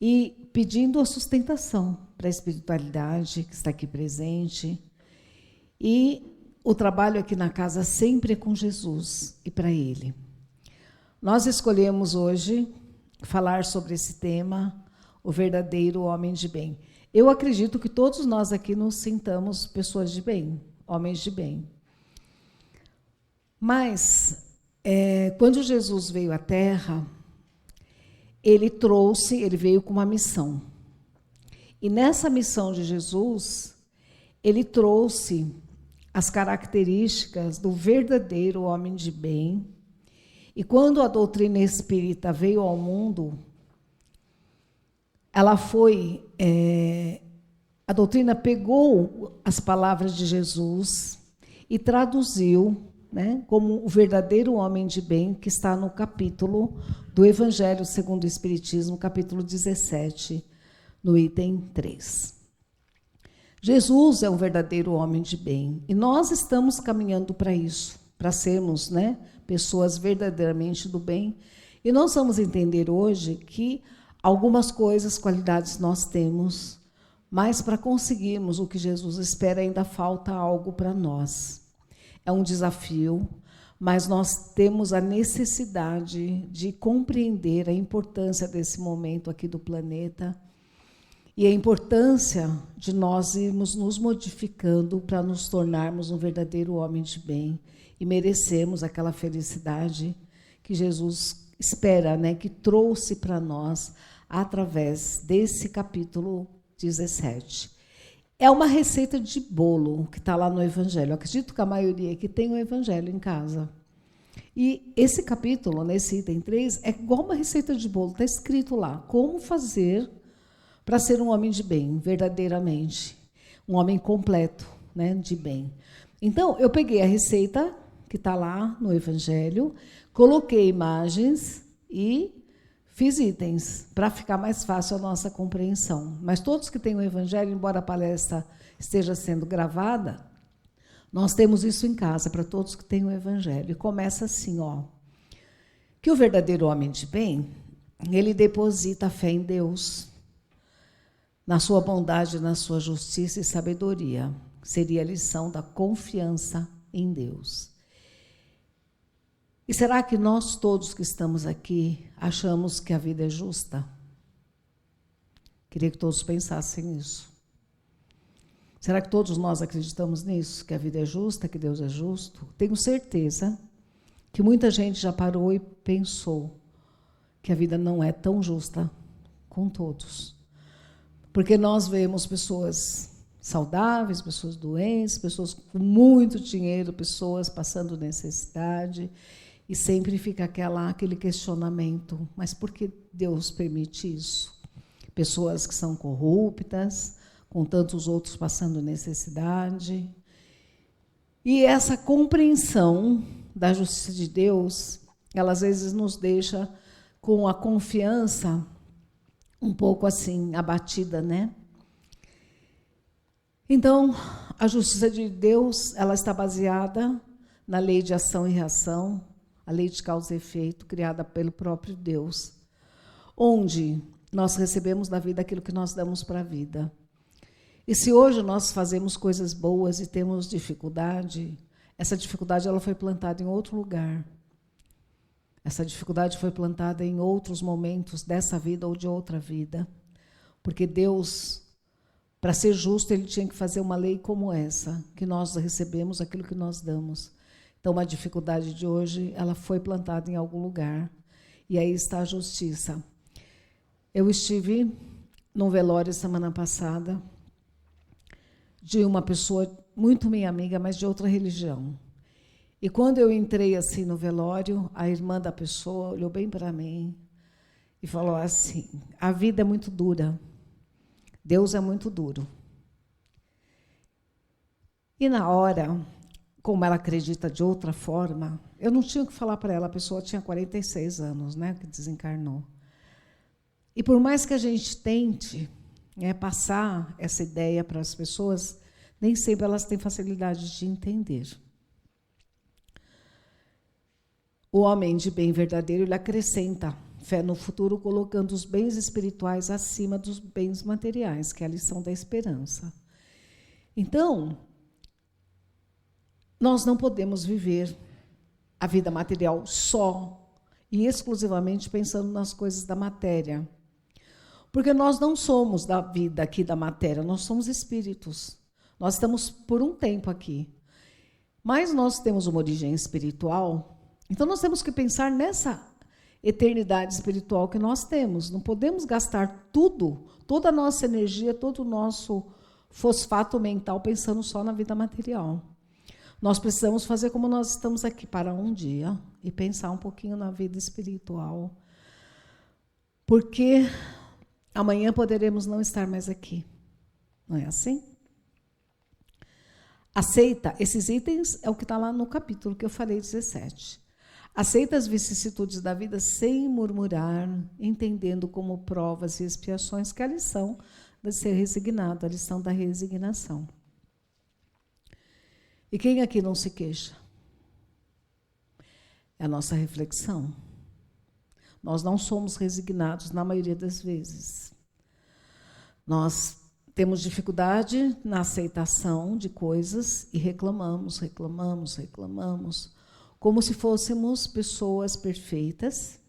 e pedindo a sustentação para a espiritualidade que está aqui presente. E o trabalho aqui na casa sempre é com Jesus e para Ele. Nós escolhemos hoje falar sobre esse tema, o verdadeiro homem de bem. Eu acredito que todos nós aqui nos sintamos pessoas de bem, homens de bem. Mas, quando Jesus veio à Terra, ele veio com uma missão. E nessa missão de Jesus, ele trouxe as características do verdadeiro homem de bem. E quando a doutrina espírita veio ao mundo, a doutrina pegou as palavras de Jesus e traduziu, né, como o verdadeiro homem de bem, que está no capítulo do Evangelho segundo o Espiritismo, capítulo 17, no item 3. Jesus é um verdadeiro homem de bem, e nós estamos caminhando para isso, para sermos, né, pessoas verdadeiramente do bem. E nós vamos entender hoje que algumas coisas, qualidades nós temos, mas para conseguirmos o que Jesus espera ainda falta algo para nós. É um desafio, mas nós temos a necessidade de compreender a importância desse momento aqui do planeta e a importância de nós irmos nos modificando para nos tornarmos um verdadeiro homem de bem e merecermos aquela felicidade que Jesus espera, né, que trouxe para nós através desse capítulo 17. É uma receita de bolo que está lá no Evangelho. Eu acredito que a maioria aqui tem o Evangelho em casa. E esse capítulo, nesse item 3, é igual uma receita de bolo. Está escrito lá, como fazer para ser um homem de bem, verdadeiramente. Um homem completo, né, de bem. Então, eu peguei a receita que está lá no Evangelho, coloquei imagens e fiz itens para ficar mais fácil a nossa compreensão. Mas todos que têm o Evangelho, embora a palestra esteja sendo gravada, nós temos isso em casa, para todos que têm o Evangelho. E começa assim, ó, que o verdadeiro homem de bem, ele deposita a fé em Deus, na sua bondade, na sua justiça e sabedoria. Seria a lição da confiança em Deus. E será que nós todos que estamos aqui achamos que a vida é justa? Queria que todos pensassem nisso. Será que todos nós acreditamos nisso? Que a vida é justa, que Deus é justo? Tenho certeza que muita gente já parou e pensou que a vida não é tão justa com todos. Porque nós vemos pessoas saudáveis, pessoas doentes, pessoas com muito dinheiro, pessoas passando necessidade. E sempre fica aquele questionamento, mas por que Deus permite isso? Pessoas que são corruptas, com tantos outros passando necessidade. E essa compreensão da justiça de Deus, ela às vezes nos deixa com a confiança um pouco assim, abatida, né? Então, a justiça de Deus, ela está baseada na lei de ação e reação, a lei de causa e efeito, criada pelo próprio Deus, onde nós recebemos da vida aquilo que nós damos para a vida. E se hoje nós fazemos coisas boas e temos dificuldade, essa dificuldade ela foi plantada em outro lugar. Essa dificuldade foi plantada em outros momentos dessa vida ou de outra vida. Porque Deus, para ser justo, ele tinha que fazer uma lei como essa, que nós recebemos aquilo que nós damos. Então, a dificuldade de hoje, ela foi plantada em algum lugar. E aí está a justiça. Eu estive num velório semana passada de uma pessoa muito minha amiga, mas de outra religião. E quando eu entrei assim no velório, a irmã da pessoa olhou bem para mim e falou assim: a vida é muito dura, Deus é muito duro. E na hora, como ela acredita de outra forma, eu não tinha o que falar para ela, a pessoa tinha 46 anos, né, que desencarnou. E por mais que a gente tente passar essa ideia para as pessoas, nem sempre elas têm facilidade de entender. O homem de bem verdadeiro, ele acrescenta Fé no futuro, colocando os bens espirituais acima dos bens materiais, que é a lição da esperança. Então, nós não podemos viver a vida material só e exclusivamente pensando nas coisas da matéria. Porque nós não somos da vida aqui da matéria, nós somos espíritos. Nós estamos por um tempo aqui. Mas nós temos uma origem espiritual, então nós temos que pensar nessa eternidade espiritual que nós temos. Não podemos gastar tudo, toda a nossa energia, todo o nosso fosfato mental pensando só na vida material. Nós precisamos fazer como nós estamos aqui, parar um dia e pensar um pouquinho na vida espiritual. Porque amanhã poderemos não estar mais aqui. Não é assim? Aceita, esses itens é o que está lá no capítulo que eu falei, 17. Aceita as vicissitudes da vida sem murmurar, entendendo como provas e expiações, que é a lição de ser resignado, a lição da resignação. E quem aqui não se queixa? É a nossa reflexão. Nós não somos resignados na maioria das vezes. Nós temos dificuldade na aceitação de coisas e reclamamos, como se fôssemos pessoas perfeitas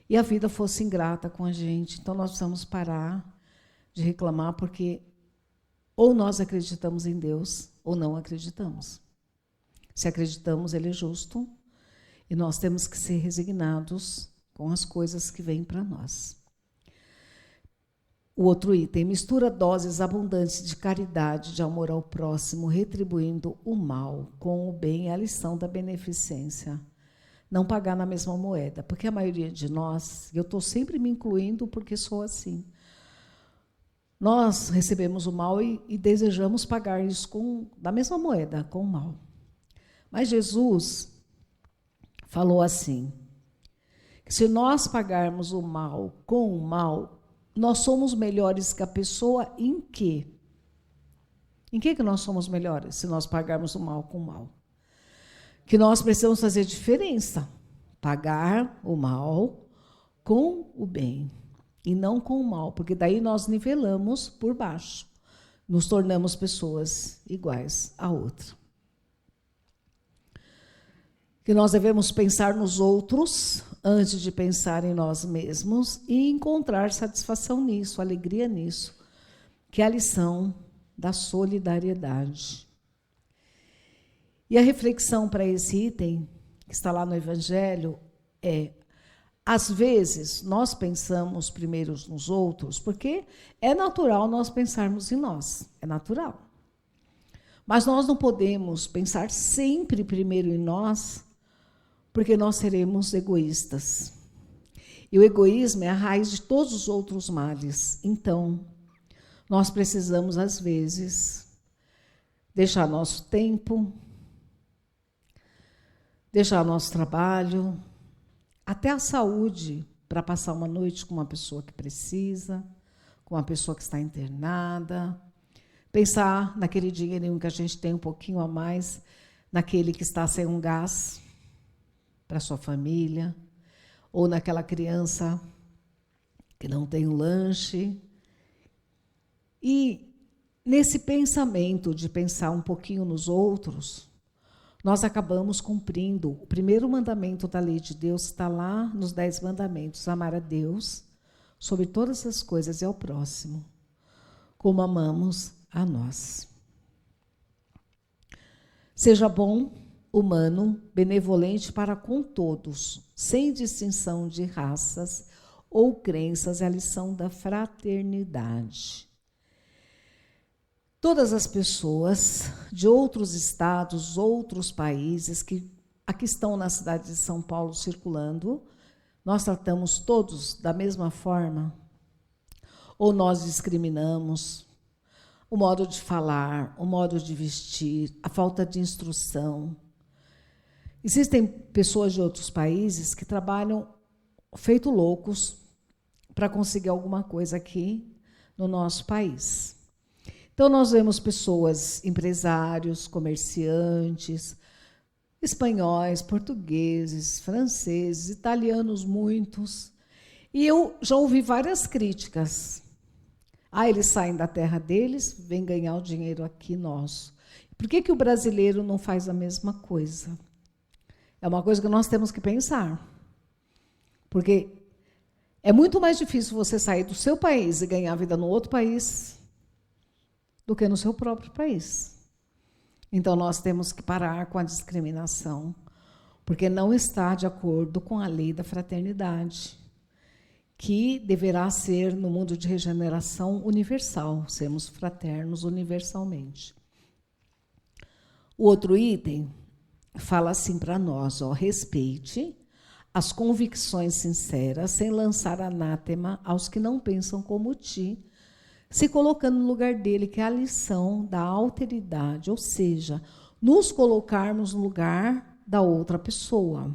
e a vida fosse ingrata com a gente. Então, nós precisamos parar de reclamar, porque ou nós acreditamos em Deus ou não acreditamos. Se acreditamos, Ele é justo e nós temos que ser resignados com as coisas que vêm para nós. O outro item, mistura doses abundantes de caridade, de amor ao próximo, retribuindo o mal com o bem, é a lição da beneficência. Não pagar na mesma moeda, porque a maioria de nós, eu estou sempre me incluindo porque sou assim, nós recebemos o mal e desejamos pagar isso da mesma moeda, com o mal. Mas Jesus falou assim, que se nós pagarmos o mal com o mal, nós somos melhores que a pessoa em quê? Em que nós somos melhores se nós pagarmos o mal com o mal? Que nós precisamos fazer diferença. Pagar o mal com o bem e não com o mal, porque daí nós nivelamos por baixo. Nos tornamos pessoas iguais a outra. Que nós devemos pensar nos outros antes de pensar em nós mesmos e encontrar satisfação nisso, alegria nisso, que é a lição da solidariedade. E a reflexão para esse item, que está lá no Evangelho, é: às vezes nós pensamos primeiro nos outros, porque é natural nós pensarmos em nós, é natural. Mas nós não podemos pensar sempre primeiro em nós, porque nós seremos egoístas. E o egoísmo é a raiz de todos os outros males. Então, nós precisamos, às vezes, deixar nosso tempo, deixar nosso trabalho, até a saúde, para passar uma noite com uma pessoa que precisa, com uma pessoa que está internada, pensar naquele dinheirinho que a gente tem um pouquinho a mais, naquele que está sem um gás, para sua família, ou naquela criança que não tem um lanche. E nesse pensamento de pensar um pouquinho nos outros, nós acabamos cumprindo o primeiro mandamento da lei de Deus, está lá nos 10 mandamentos: amar a Deus sobre todas as coisas e ao próximo, como amamos a nós. Seja bom, humano, benevolente para com todos, sem distinção de raças ou crenças, é a lição da fraternidade. Todas as pessoas de outros estados, outros países que aqui estão na cidade de São Paulo circulando, nós tratamos todos da mesma forma? Ou nós discriminamos? O modo de falar, o modo de vestir, a falta de instrução. Existem pessoas de outros países que trabalham feito loucos para conseguir alguma coisa aqui no nosso país. Então, nós vemos pessoas, empresários, comerciantes, espanhóis, portugueses, franceses, italianos, muitos. E eu já ouvi várias críticas. Eles saem da terra deles, vêm ganhar o dinheiro aqui nosso. Por que o brasileiro não faz a mesma coisa? É uma coisa que nós temos que pensar. Porque é muito mais difícil você sair do seu país e ganhar vida no outro país do que no seu próprio país. Então, nós temos que parar com a discriminação, porque não está de acordo com a lei da fraternidade, que deverá ser, no mundo de regeneração, universal, sermos fraternos universalmente. O outro item fala assim para nós, respeite as convicções sinceras, sem lançar anátema aos que não pensam como ti, se colocando no lugar dele, que é a lição da alteridade, ou seja, nos colocarmos no lugar da outra pessoa.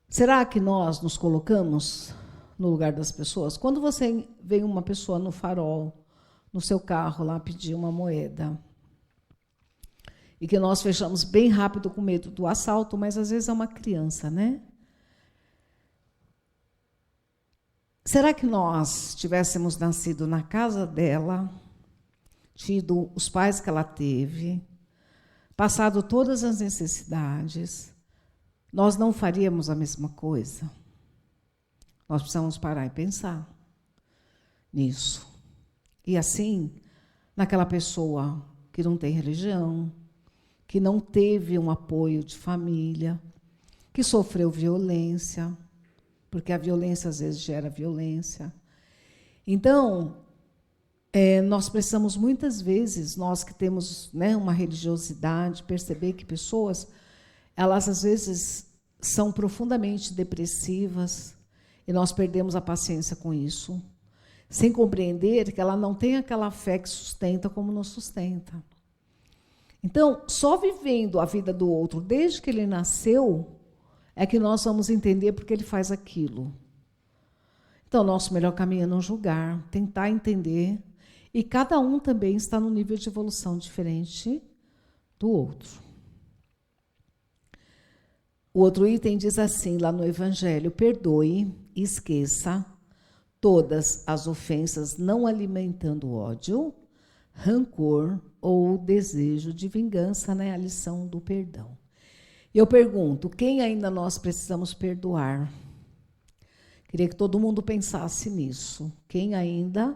Será que nós nos colocamos no lugar das pessoas? Quando você vê uma pessoa no farol, no seu carro lá pedir uma moeda, e que nós fechamos bem rápido com medo do assalto, mas às vezes é uma criança, né? Será que nós tivéssemos nascido na casa dela, tido os pais que ela teve, passado todas as necessidades, nós não faríamos a mesma coisa? Nós precisamos parar e pensar nisso. E assim, naquela pessoa que não tem religião, que não teve um apoio de família, que sofreu violência, porque a violência às vezes gera violência. Então, nós precisamos muitas vezes, nós que temos, né, uma religiosidade, perceber que pessoas, elas às vezes são profundamente depressivas e nós perdemos a paciência com isso, sem compreender que ela não tem aquela fé que sustenta como nos sustenta. Então, só vivendo a vida do outro desde que ele nasceu é que nós vamos entender porque ele faz aquilo. Então, nosso melhor caminho é não julgar, tentar entender, e cada um também está num nível de evolução diferente do outro. O outro item diz assim, lá no Evangelho: perdoe e esqueça todas as ofensas, não alimentando ódio, rancor ou desejo de vingança, né? A lição do perdão. E eu pergunto, quem ainda nós precisamos perdoar? Queria que todo mundo pensasse nisso. Quem ainda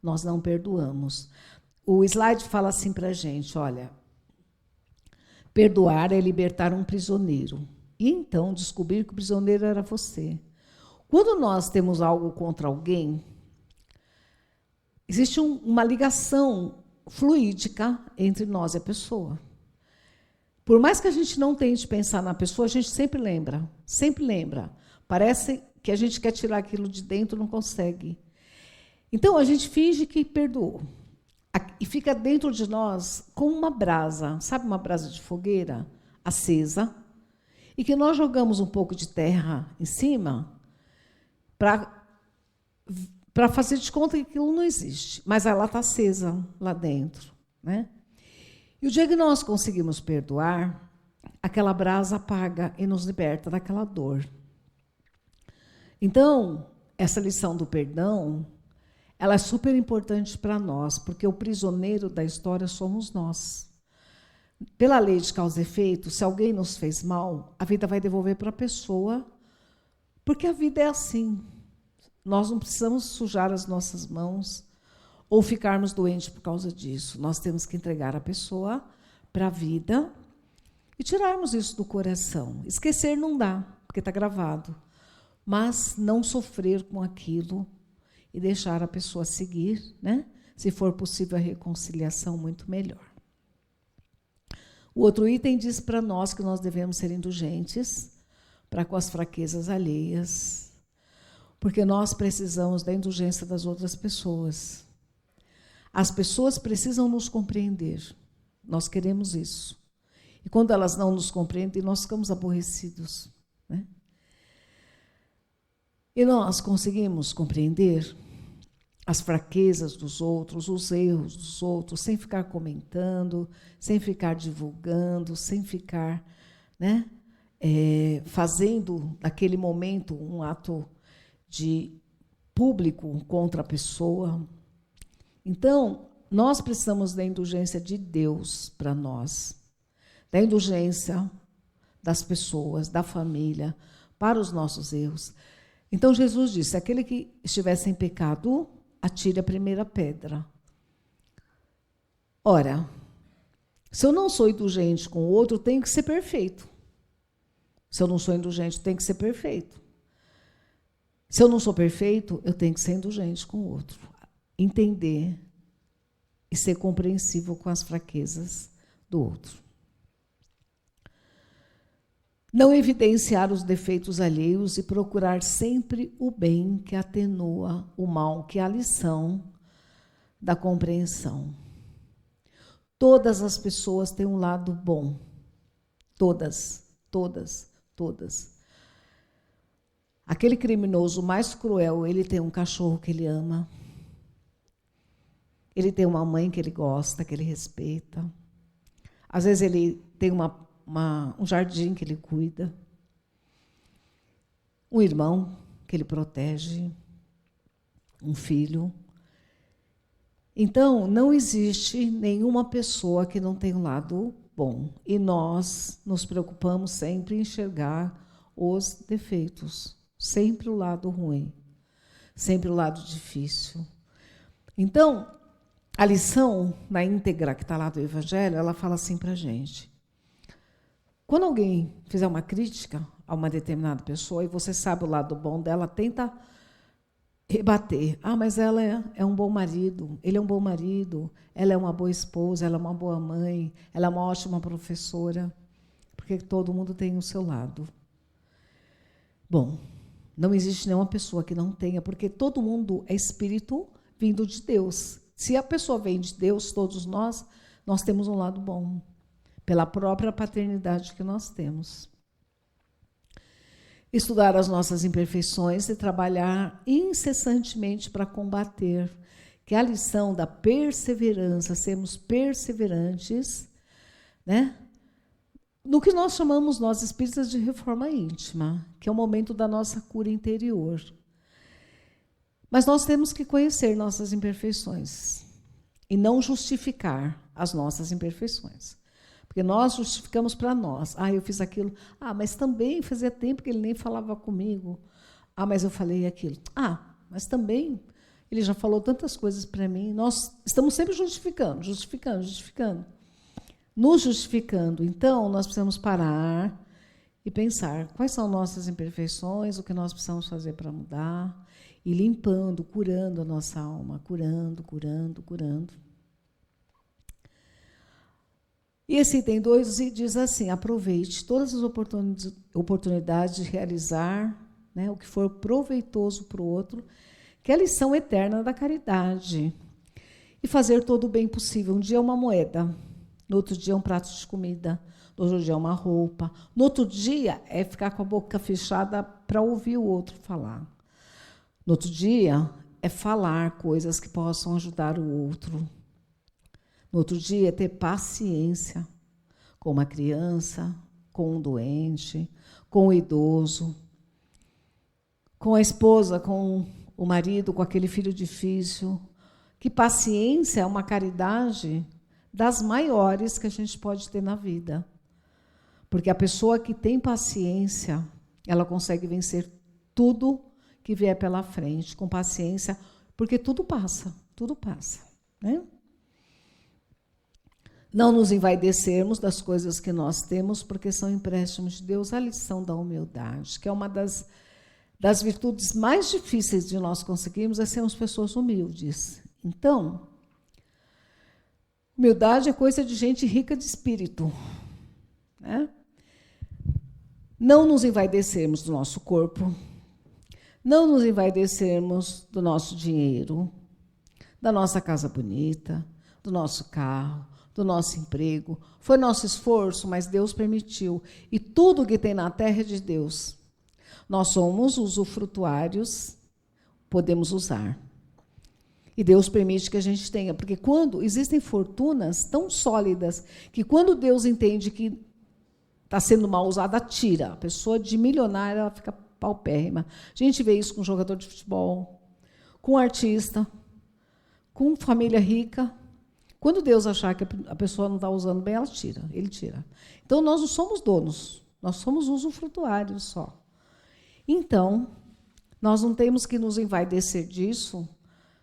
nós não perdoamos? O slide fala assim para a gente, olha, perdoar é libertar um prisioneiro. E então descobrir que o prisioneiro era você. Quando nós temos algo contra alguém, existe uma ligação fluídica entre nós e a pessoa. Por mais que a gente não tente pensar na pessoa, a gente sempre lembra, sempre lembra. Parece que a gente quer tirar aquilo de dentro, não consegue. Então, a gente finge que perdoou. E fica dentro de nós como uma brasa, sabe, uma brasa de fogueira acesa, e que nós jogamos um pouco de terra em cima para fazer de conta que aquilo não existe. Mas ela está acesa lá dentro, né? E o dia que nós conseguimos perdoar, aquela brasa apaga e nos liberta daquela dor. Então, essa lição do perdão, ela é super importante para nós, porque o prisioneiro da história somos nós. Pela lei de causa e efeito, se alguém nos fez mal, a vida vai devolver para a pessoa, porque a vida é assim. Nós não precisamos sujar as nossas mãos ou ficarmos doentes por causa disso. Nós temos que entregar a pessoa para a vida e tirarmos isso do coração. Esquecer não dá, porque está gravado. Mas não sofrer com aquilo e deixar a pessoa seguir, né? Se for possível a reconciliação, muito melhor. O outro item diz para nós que nós devemos ser indulgentes para com as fraquezas alheias, porque nós precisamos da indulgência das outras pessoas. As pessoas precisam nos compreender. Nós queremos isso. E quando elas não nos compreendem, nós ficamos aborrecidos, né? E nós conseguimos compreender as fraquezas dos outros, os erros dos outros, sem ficar comentando, sem ficar divulgando, sem ficar, né, fazendo naquele momento um ato de público contra a pessoa. Então, nós precisamos da indulgência de Deus para nós, da indulgência das pessoas, da família, para os nossos erros. Então, Jesus disse: aquele que estiver sem pecado, atire a primeira pedra. Ora, se eu não sou indulgente com o outro, eu tenho que ser perfeito. Se eu não sou indulgente, eu tenho que ser perfeito. Se eu não sou perfeito, eu tenho que ser indulgente com o outro. Entender e ser compreensível com as fraquezas do outro. Não evidenciar os defeitos alheios e procurar sempre o bem que atenua o mal, que é a lição da compreensão. Todas as pessoas têm um lado bom. Todas, todas, todas. Aquele criminoso mais cruel, ele tem um cachorro que ele ama. Ele tem uma mãe que ele gosta, que ele respeita. Às vezes ele tem um jardim que ele cuida. Um irmão que ele protege. Um filho. Então, não existe nenhuma pessoa que não tenha um lado bom. E nós nos preocupamos sempre em enxergar os defeitos. Sempre o lado ruim. Sempre o lado difícil. Então, a lição na íntegra que está lá do Evangelho, ela fala assim para a gente. Quando alguém fizer uma crítica a uma determinada pessoa e você sabe o lado bom dela, tenta rebater. Ah, mas ela é um bom marido, ele é um bom marido, ela é uma boa esposa, ela é uma boa mãe, ela é uma ótima professora, porque todo mundo tem o seu lado. Bom, não existe nenhuma pessoa que não tenha, porque todo mundo é espírito vindo de Deus. Se a pessoa vem de Deus, todos nós temos um lado bom, pela própria paternidade que nós temos. Estudar as nossas imperfeições e trabalhar incessantemente para combater, que é a lição da perseverança, sermos perseverantes, né? No que nós chamamos, nós espíritas, de reforma íntima, que é o momento da nossa cura interior. Mas nós temos que conhecer nossas imperfeições e não justificar as nossas imperfeições. Porque nós justificamos para nós. Ah, eu fiz aquilo. Ah, mas também fazia tempo que ele nem falava comigo. Ah, mas eu falei aquilo. Ah, mas também ele já falou tantas coisas para mim. Nós estamos sempre justificando. Nos justificando. Então, nós precisamos parar e pensar quais são nossas imperfeições, o que nós precisamos fazer para mudar, e limpando, curando a nossa alma, curando. E esse item 2 diz assim: aproveite todas as oportunidades de realizar, né, o que for proveitoso para o outro, que é a lição eterna da caridade. E fazer todo o bem possível. Um dia é uma moeda, no outro dia é um prato de comida, no outro dia é uma roupa, no outro dia é ficar com a boca fechada para ouvir o outro falar. No outro dia é falar coisas que possam ajudar o outro. No outro dia é ter paciência com uma criança, com um doente, com o idoso, com a esposa, com o marido, com aquele filho difícil. Que paciência é uma caridade das maiores que a gente pode ter na vida. Porque a pessoa que tem paciência, ela consegue vencer tudo que vier pela frente, com paciência, porque tudo passa, né? Não nos envaidecermos das coisas que nós temos, porque são empréstimos de Deus. A lição da humildade, que é uma das virtudes mais difíceis de nós conseguirmos, é sermos pessoas humildes. Então, humildade é coisa de gente rica de espírito, né? Não nos envaidecermos do nosso corpo, não nos envaidecermos do nosso dinheiro, da nossa casa bonita, do nosso carro, do nosso emprego. Foi nosso esforço, mas Deus permitiu. E tudo que tem na terra é de Deus. Nós somos usufrutuários, podemos usar. E Deus permite que a gente tenha, porque quando existem fortunas tão sólidas, que quando Deus entende que está sendo mal usada, tira. A pessoa de milionária, ela fica paupérrima. A gente vê isso com jogador de futebol, com artista, com família rica. Quando Deus achar que a pessoa não está usando bem, ele tira. Então, nós não somos donos, nós somos usufrutuários só. Então, nós não temos que nos envaidecer disso,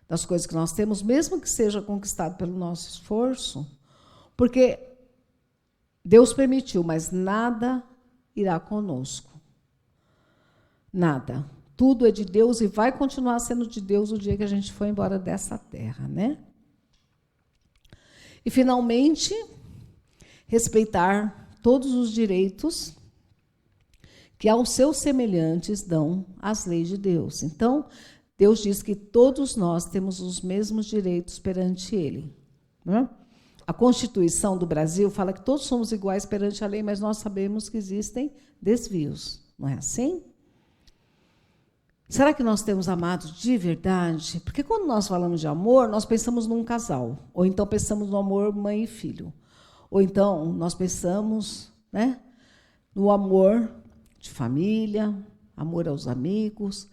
das coisas que nós temos, mesmo que seja conquistado pelo nosso esforço, porque Deus permitiu, mas nada irá conosco. Nada. Tudo é de Deus e vai continuar sendo de Deus o dia que a gente for embora dessa terra, né? E, finalmente, respeitar todos os direitos que aos seus semelhantes dão as leis de Deus. Então, Deus diz que todos nós temos os mesmos direitos perante Ele. Né? A Constituição do Brasil fala que todos somos iguais perante a lei, mas nós sabemos que existem desvios. Não é assim? Será que nós temos amado de verdade? Porque quando nós falamos de amor, nós pensamos num casal. Ou então pensamos no amor mãe e filho. Ou então nós pensamos, né, no amor de família, amor aos amigos.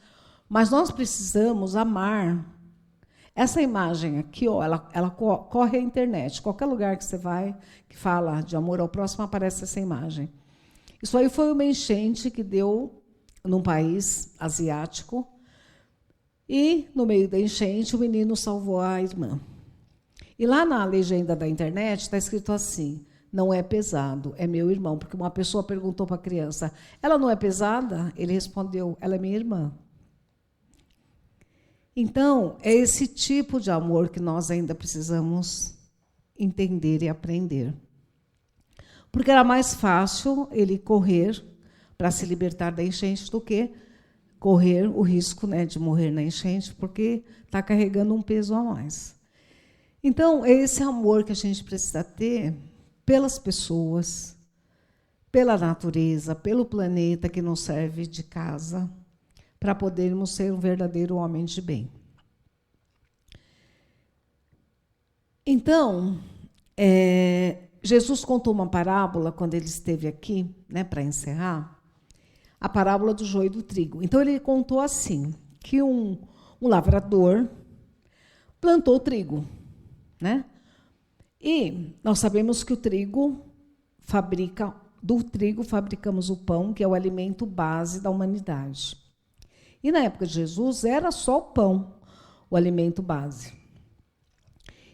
Mas nós precisamos amar. Essa imagem aqui, ó, ela corre a internet. Qualquer lugar que você vai, que fala de amor ao próximo, aparece essa imagem. Isso aí foi uma enchente que deu num país asiático. E, no meio da enchente, o menino salvou a irmã. E lá na legenda da internet está escrito assim: não é pesado, é meu irmão. Porque uma pessoa perguntou para a criança, ela não é pesada? Ele respondeu, ela é minha irmã. Então, é esse tipo de amor que nós ainda precisamos entender e aprender. Porque era mais fácil ele correr para se libertar da enchente do que correr o risco, né, de morrer na enchente, porque está carregando um peso a mais. Então, é esse amor que a gente precisa ter pelas pessoas, pela natureza, pelo planeta que nos serve de casa, para podermos ser um verdadeiro homem de bem. Então, Jesus contou uma parábola quando ele esteve aqui, né, para encerrar, a parábola do joio e do trigo. Então, ele contou assim, que um lavrador plantou trigo, né? E nós sabemos que do trigo fabricamos o pão, que é o alimento base da humanidade. E na época de Jesus era só o pão, o alimento base.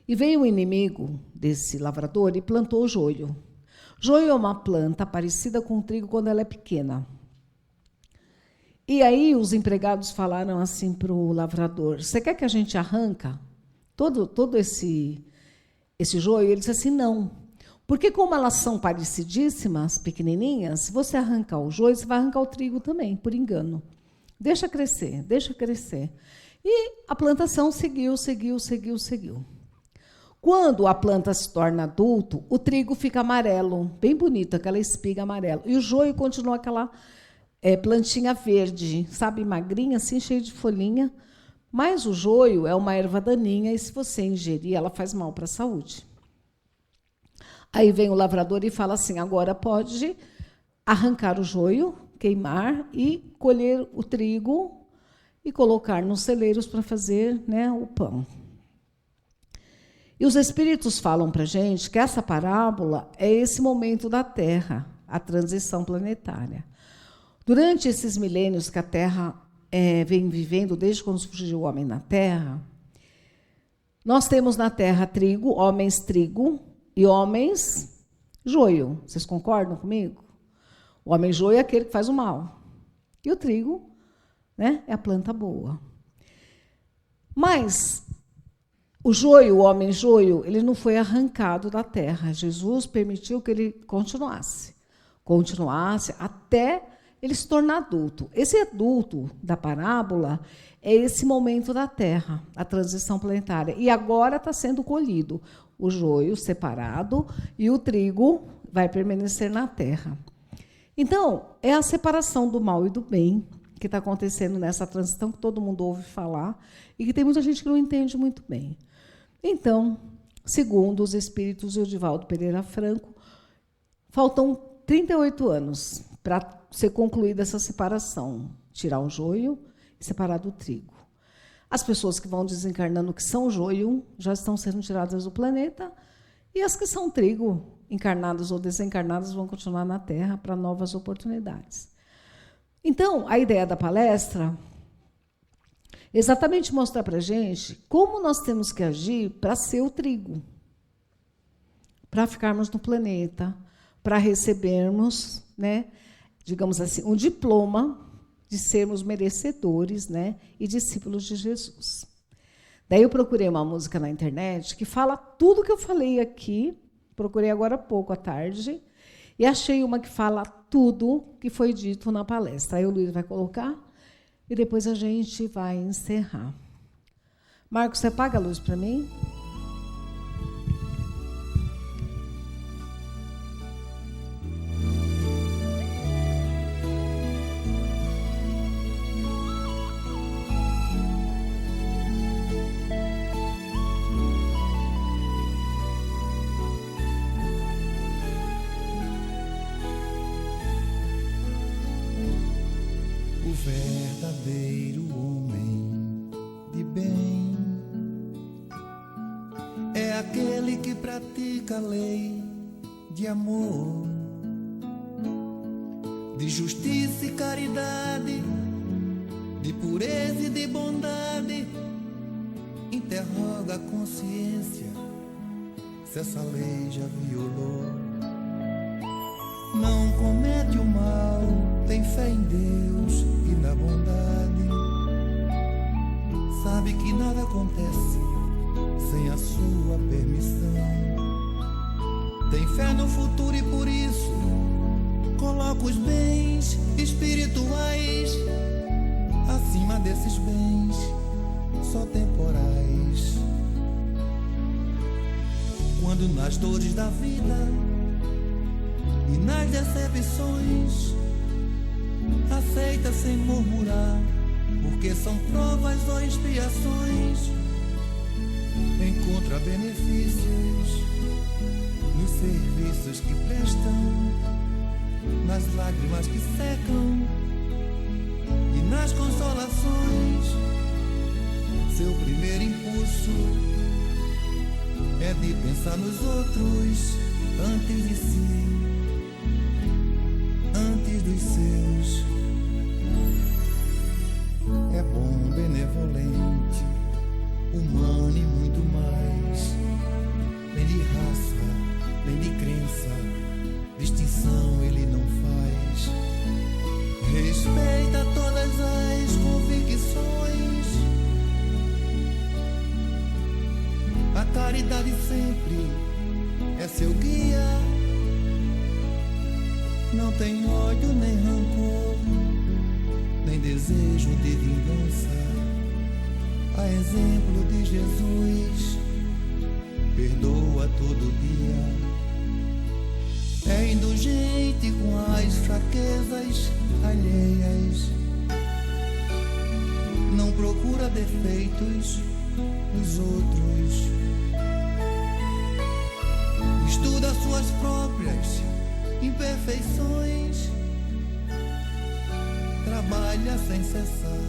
E veio o inimigo desse lavrador e plantou o joio. Joio é uma planta parecida com o trigo quando ela é pequena. E aí os empregados falaram assim para o lavrador: você quer que a gente arranca todo esse joio? Ele disse assim: não. Porque como elas são parecidíssimas, pequenininhas, se você arrancar o joio, você vai arrancar o trigo também, por engano. Deixa crescer, deixa crescer. E a plantação seguiu. Quando a planta se torna adulto, o trigo fica amarelo, bem bonito, aquela espiga amarela. E o joio continua aquela plantinha verde, sabe, magrinha, assim, cheia de folhinha. Mas o joio é uma erva daninha e, se você ingerir, ela faz mal para a saúde. Aí vem o lavrador e fala assim: agora pode arrancar o joio, queimar e colher o trigo e colocar nos celeiros para fazer, né, o pão. E os Espíritos falam para a gente que essa parábola é esse momento da Terra, a transição planetária. Durante esses milênios que a Terra vem vivendo, desde quando surgiu o homem na Terra, nós temos na Terra trigo e homens joio. Vocês concordam comigo? O homem joio é aquele que faz o mal. E o trigo, né, é a planta boa. Mas o homem joio, ele não foi arrancado da terra. Jesus permitiu que ele continuasse até ele se tornar adulto. Esse adulto da parábola é esse momento da terra, a transição planetária. E agora está sendo colhido o joio separado e o trigo vai permanecer na terra. Então, é a separação do mal e do bem que está acontecendo nessa transição, que todo mundo ouve falar, e que tem muita gente que não entende muito bem. Então, segundo os espíritos de Odivaldo Pereira Franco, faltam 38 anos para ser concluída essa separação, tirar o joio e separar do trigo. As pessoas que vão desencarnando, que são joio, já estão sendo tiradas do planeta, e as que são trigo, encarnadas ou desencarnadas, vão continuar na Terra para novas oportunidades. Então, a ideia da palestra é exatamente mostrar para a gente como nós temos que agir para ser o trigo, para ficarmos no planeta, para recebermos, né, digamos assim, um diploma de sermos merecedores, né, e discípulos de Jesus. Daí eu procurei uma música na internet que fala tudo que eu falei aqui, procurei agora há pouco, à tarde, e achei uma que fala tudo que foi dito na palestra. Aí o Luiz vai colocar e depois a gente vai encerrar. Marcos, você apaga a luz para mim? O verdadeiro homem de bem é aquele que pratica a lei de amor, de justiça e caridade, de pureza e de bondade. Interroga a consciência se essa lei já violou. Não comete o mal, tem fé em Deus e na bondade. Sabe que nada acontece sem a sua permissão. Tem fé no futuro e por isso coloca os bens espirituais acima desses bens só temporais. Quando nas dores da vida e nas decepções aceita sem murmurar, porque são provas ou expiações. Encontra benefícios nos serviços que prestam, nas lágrimas que secam e nas consolações. Seu primeiro impulso é de pensar nos outros antes de si, antes dos seus. É bom, benevolente, humano e muito mais. Nem de raça, nem de crença, distinção ele não faz. Respeita todas as convicções. A caridade sempre é seu guia. Não tem ódio nem rancor, nem desejo de vingança. A exemplo de Jesus, perdoa todo dia. É indulgente com as fraquezas alheias. Não procura defeitos nos outros. Estuda suas próprias imperfeições. Trabalha sem cessar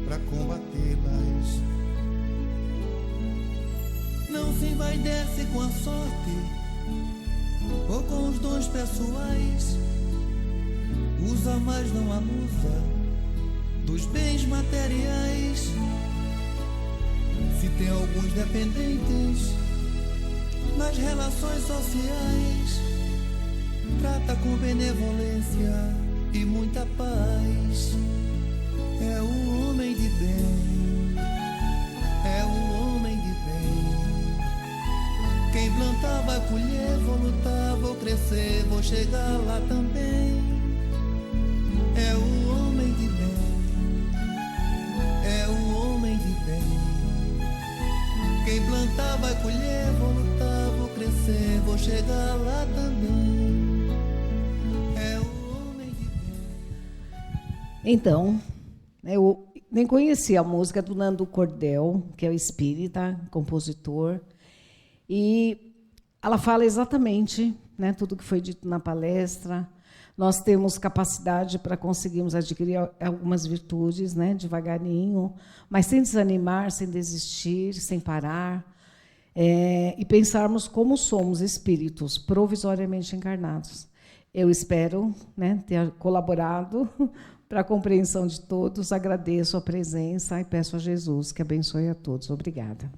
para combatê-las. Não se envaidece com a sorte ou com os dons pessoais. Usa, mas não abusa dos bens materiais. Se tem alguns dependentes nas relações sociais, trata com benevolência e muita paz. É o homem de bem, é o homem de bem. Quem plantar vai colher, vou lutar, vou crescer, vou chegar lá também. É o homem de bem, é o homem de bem. Quem plantar vai colher, vou lutar, vou crescer, vou chegar lá também. É o homem de bem. Então, Eu nem conhecia a música do Nando Cordel, que é o espírita, compositor, e ela fala exatamente, né, tudo que foi dito na palestra. Nós temos capacidade para conseguirmos adquirir algumas virtudes, né, devagarinho, mas sem desanimar, sem desistir, sem parar, e pensarmos como somos espíritos provisoriamente encarnados. Eu espero, né, ter colaborado para a compreensão de todos. Agradeço a presença e peço a Jesus que abençoe a todos. Obrigada.